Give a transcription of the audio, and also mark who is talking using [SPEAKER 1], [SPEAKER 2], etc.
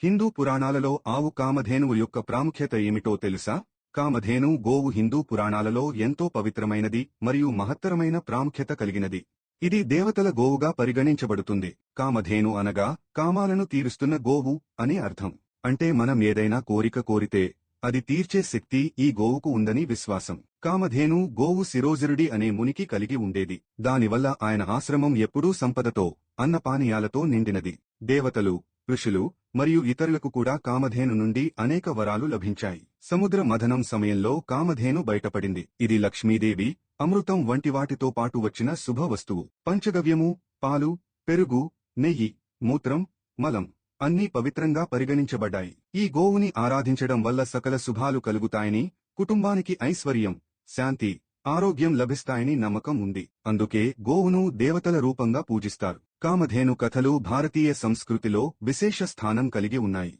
[SPEAKER 1] హిందూ పురాణాలలో ఆవు కామధేనువు యొక్క ప్రాముఖ్యత ఏమిటో తెలుసా? కామధేను గోవు హిందూ పురాణాలలో ఎంతో పవిత్రమైనది మరియు మహత్తరమైన ప్రాముఖ్యత కలిగినది. ఇది దేవతల గోవుగా పరిగణించబడుతుంది. కామధేను అనగా కామాలను తీరుస్తున్న గోవు అని అర్థం. అంటే మనం ఏదైనా కోరిక కోరితే అది తీర్చే శక్తి ఈ గోవుకు ఉందని విశ్వాసం. కామధేను గోవు శిరోజరుడి అనే మునికి కలిగి ఉండేది. దానివల్ల ఆయన ఆశ్రమం ఎప్పుడూ సంపదతో, అన్నపానీయాలతో నిండినది. దేవతలు, ఋషులు మరియు ఇతరులకు కూడా కామధేను నుండి అనేక వరాలు లభించాయి. సముద్ర మథనం సమయంలో కామధేను బయటపడింది. ఇది లక్ష్మీదేవి, అమృతం వంటి వాటితో పాటు వచ్చిన శుభ వస్తువు. పంచగవ్యము, పాలు, పెరుగు, నెయ్యి, మూత్రం, మలం అన్నీ పవిత్రంగా పరిగణించబడ్డాయి. ఈ గోవుని ఆరాధించడం వల్ల సకల శుభాలు కలుగుతాయని, కుటుంబానికి ఐశ్వర్యం, శాంతి, ఆరోగ్యం లభిస్తాయని నమ్మకం ఉంది. అందుకే గోవును దేవతల రూపంగా పూజిస్తారు. కామధేను కథలు భారతీయ సంస్కృతిలో విశేష స్థానం కలిగి ఉన్నాయి.